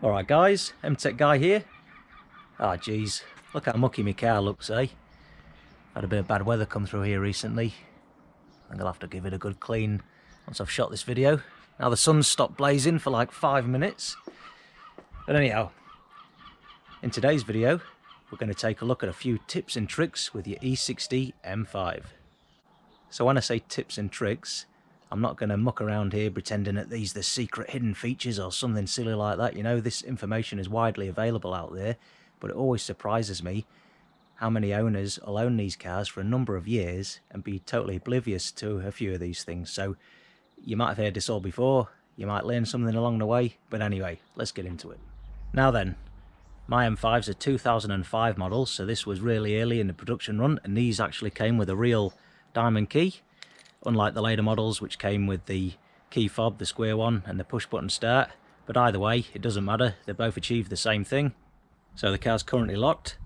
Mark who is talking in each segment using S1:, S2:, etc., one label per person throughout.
S1: Alright guys, MTech Guy here. Ah geez, look how mucky my car looks, eh? Had a bit of bad weather come through here recently. I think I'll have to give it a good clean once I've shot this video. Now the sun's stopped blazing for like 5 minutes. But anyhow, in today's video we're going to take a look at a few tips and tricks with your E60 M5. So when I say tips and tricks, I'm not going to muck around here pretending that these are the secret hidden features or something silly like that. You know, this information is widely available out there, but it always surprises me how many owners will own these cars for a number of years and be totally oblivious to a few of these things. So you might have heard this all before, you might learn something along the way, but anyway, let's get into it. Now then, my M5's a 2005 model, so this was really early in the production run, and these actually came with a real diamond key, unlike the later models which came with the key fob, the square one, and the push button start. But either way, it doesn't matter, they both achieve the same thing. So the car's currently locked.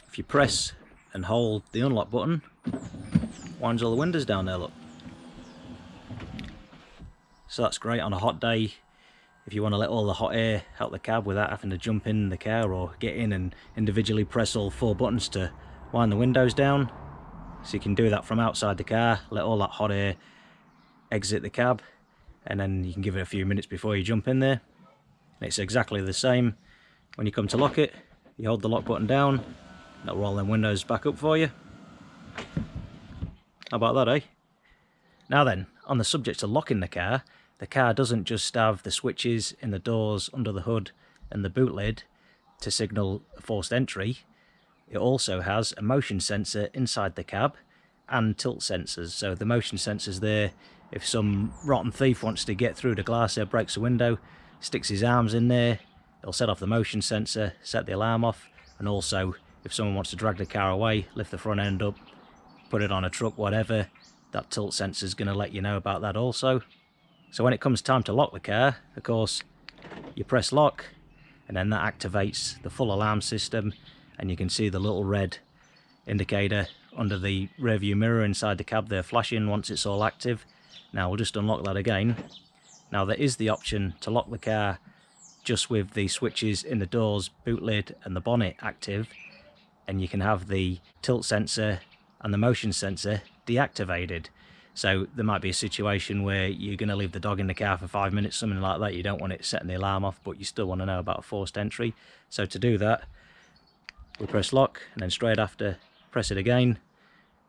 S1: If you press and hold the unlock button, winds all the windows down there, look. So that's great on a hot day if you want to let all the hot air out the cab without having to jump in the car or get in and individually press all 4 buttons to wind the windows down. So you can do that from outside the car, let all that hot air exit the cab, and then you can give it a few minutes before you jump in there. And it's exactly the same when you come to lock it. You hold the lock button down, that'll roll them windows back up for you. How about that, eh? Now then, on the subject of locking the car doesn't just have the switches in the doors, under the hood and the boot lid to signal forced entry. It also has a motion sensor inside the cab and tilt sensors. So the motion sensors there, if some rotten thief wants to get through the glass there, breaks the window, sticks his arms in there, it'll set off the motion sensor, set the alarm off. And also if someone wants to drag the car away, lift the front end up, put it on a truck, whatever, that tilt sensor is going to let you know about that also. So when it comes time to lock the car, of course, you press lock and then that activates the full alarm system, and you can see the little red indicator under the rear view mirror inside the cab there flashing once it's all active. Now we'll just unlock that again. Now there is the option to lock the car just with the switches in the doors, boot lid and the bonnet active, and you can have the tilt sensor and the motion sensor deactivated. So there might be a situation where you're going to leave the dog in the car for 5 minutes, something like that. You don't want it setting the alarm off, but you still want to know about forced entry. So to do that, we press lock and then straight after press it again,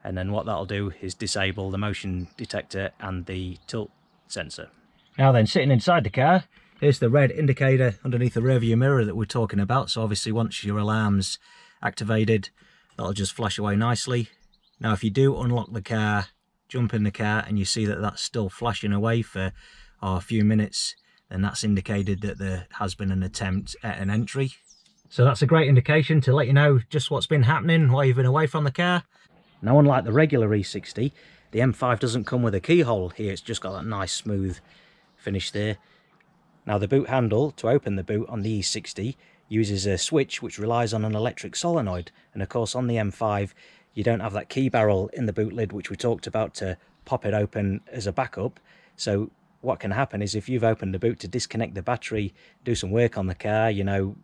S1: and then what that'll do is disable the motion detector and the tilt sensor. Now then, sitting inside the car, here's the red indicator underneath the rear view mirror that we're talking about. So obviously once your alarm's activated, that'll just flash away nicely. Now if you do unlock the car, jump in the car, and you see that that's still flashing away for a few minutes, then that's indicated that there has been an attempt at an entry. So that's a great indication to let you know just what's been happening while you've been away from the car. Now unlike the regular E60, the M5 doesn't come with a keyhole here, it's just got that nice smooth finish there. Now the boot handle to open the boot on the E60 uses a switch which relies on an electric solenoid, and of course on the M5 you don't have that key barrel in the boot lid which we talked about to pop it open as a backup. So what can happen is if you've opened the boot to disconnect the battery, do some work on the car, you know,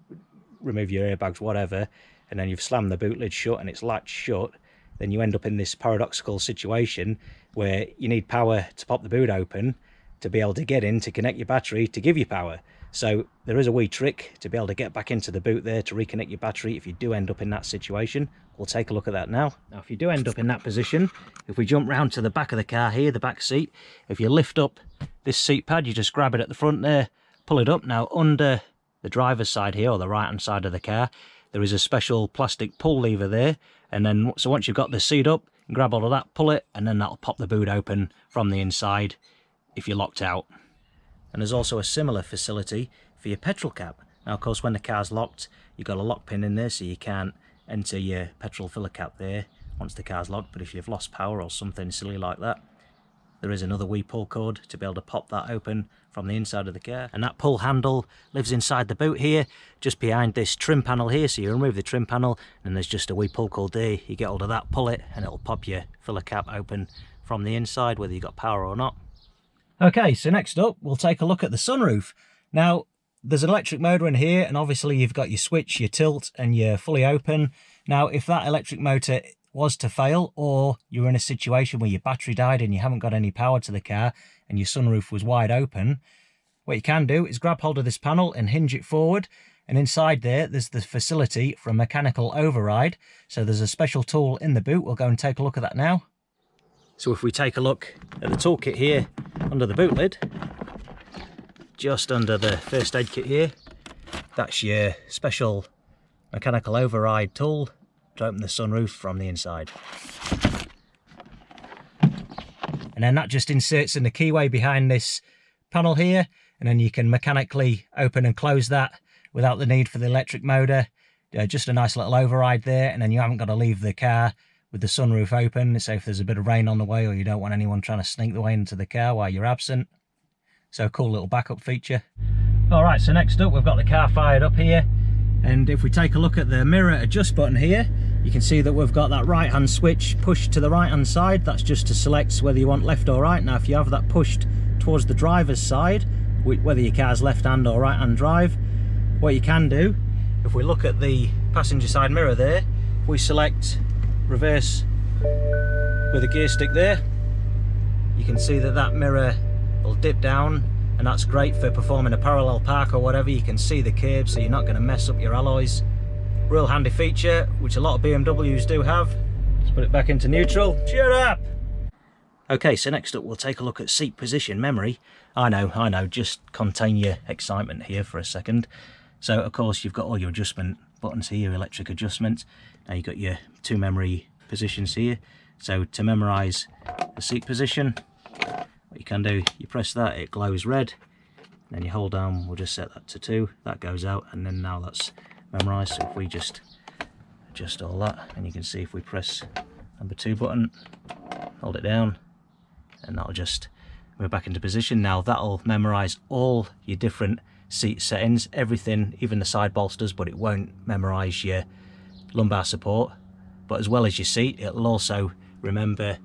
S1: remove your airbags, whatever, and then you've slammed the boot lid shut and it's latched shut, then you end up in this paradoxical situation where you need power to pop the boot open to be able to get in to connect your battery to give you power. So there is a wee trick to be able to get back into the boot there to reconnect your battery if you do end up in that situation. We'll take a look at that now. Now if you do end up in that position, if we jump round to the back of the car here, the back seat, if you lift up this seat pad, you just grab it at the front there, pull it up. Now under the driver's side here, or the right hand side of the car, there is a special plastic pull lever there, and then so once you've got the seat up, you grab all of that, pull it, and then that'll pop the boot open from the inside if you're locked out. And there's also a similar facility for your petrol cap. Now of course when the car's locked, you've got a lock pin in there so you can't enter your petrol filler cap there once the car's locked, but if you've lost power or something silly like that, there is another wee pull cord to be able to pop that open from the inside of the car. And that pull handle lives inside the boot here, just behind this trim panel here. So you remove the trim panel and there's just a wee pull cord there. You get hold of that, pull it, and it'll pop your filler cap open from the inside, whether you've got power or not. Okay, so next up we'll take a look at the sunroof. Now there's an electric motor in here, and obviously you've got your switch, your tilt, and your fully open. Now, if that electric motor was to fail, or you're in a situation where your battery died and you haven't got any power to the car and your sunroof was wide open, what you can do is grab hold of this panel and hinge it forward, and inside there's the facility for a mechanical override. So there's a special tool in the boot. We'll go and take a look at that now. So if we take a look at the toolkit here under the boot lid, just under the first aid kit here, that's your special mechanical override tool to open the sunroof from the inside. And then that just inserts in the keyway behind this panel here, and then you can mechanically open and close that without the need for the electric motor. Just a nice little override there, and then you haven't got to leave the car with the sunroof open. So if there's a bit of rain on the way, or you don't want anyone trying to sneak the way into the car while you're absent. So cool little backup feature. Alright, so next up we've got the car fired up here, and if we take a look at the mirror adjust button here, you can see that we've got that right hand switch pushed to the right hand side. That's just to select whether you want left or right. Now if you have that pushed towards the driver's side, whether your car's left hand or right hand drive, what you can do, if we look at the passenger side mirror there, if we select reverse with the gear stick there, you can see that that mirror will dip down, and that's great for performing a parallel park or whatever. You can see the curb, so you're not going to mess up your alloys. Real handy feature, which a lot of BMWs do have. Let's put it back into neutral. Cheer up! Okay, so next up we'll take a look at seat position memory. I know, just contain your excitement here for a second. So of course you've got all your adjustment buttons here, your electric adjustment. Now you've got your two memory positions here. So to memorise the seat position, what you can do, you press that, it glows red. Then you hold down, we'll just set that to 2, that goes out, and then now that's memorised. So if we just adjust all that, and you can see if we press number 2 button, hold it down, and that'll just move back into position. Now that'll memorise all your different seat settings, everything, even the side bolsters, but it won't memorise your lumbar support. But as well as your seat, it'll also remember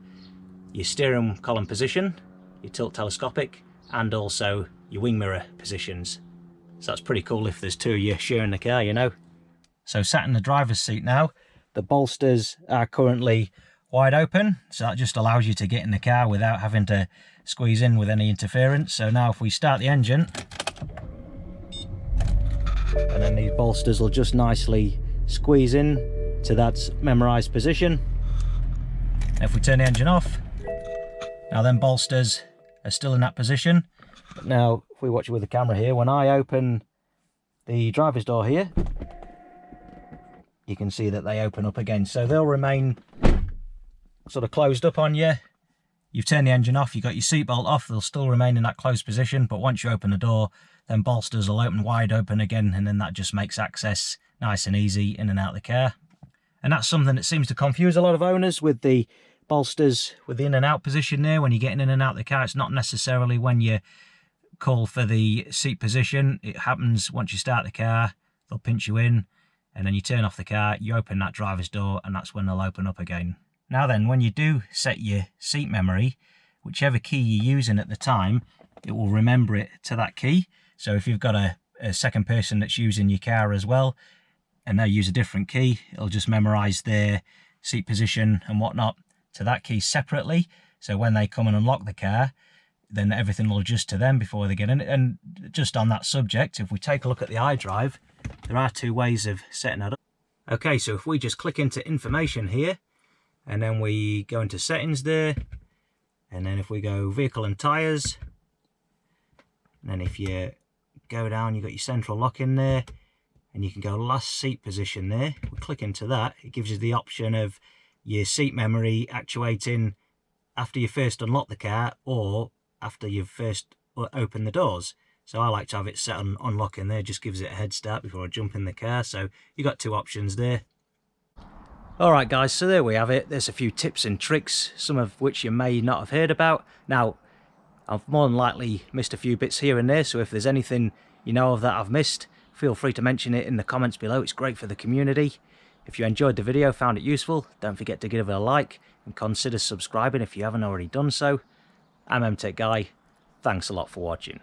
S1: your steering column position, your tilt telescopic, and also your wing mirror positions. So that's pretty cool if there's two of you sharing the car, you know. So sat in the driver's seat now, the bolsters are currently wide open, so that just allows you to get in the car without having to squeeze in with any interference. So now if we start the engine, and then these bolsters will just nicely squeeze in to that memorized position. If we turn the engine off, now then bolsters are still in that position. But now if we watch it with the camera here, when I open the driver's door here, you can see that they open up again, so they'll remain sort of closed up on you. You've turned the engine off, you've got your seatbelt off, they'll still remain in that closed position, but once you open the door, then bolsters will open wide open again, and then that just makes access nice and easy in and out of the car. And that's something that seems to confuse a lot of owners with the bolsters with the in and out position there. When you're getting in and out of the car, it's not necessarily when you call for the seat position. It happens once you start the car, they'll pinch you in, and then you turn off the car, you open that driver's door, and that's when they'll open up again. Now then, when you do set your seat memory, whichever key you're using at the time, it will remember it to that key. So if you've got a second person that's using your car as well, and they use a different key, it'll just memorize their seat position and whatnot to that key separately. So when they come and unlock the car, then everything will adjust to them before they get in it. And just on that subject, if we take a look at the iDrive, there are two ways of setting that up. Okay, so if we just click into information here, and then we go into settings there, and then if we go vehicle and tyres, and then if you go down, you've got your central lock in there, and you can go last seat position there. We click into that, it gives you the option of your seat memory actuating after you first unlock the car or after you've first opened the doors. So I like to have it set on unlock in there, just gives it a head start before I jump in the car. So you got two options there. Alright guys, so there we have it. There's a few tips and tricks, some of which you may not have heard about. Now, I've more than likely missed a few bits here and there, so if there's anything you know of that I've missed, feel free to mention it in the comments below. It's great for the community. If you enjoyed the video, found it useful, don't forget to give it a like and consider subscribing if you haven't already done so. I'm MTech Guy. Thanks a lot for watching.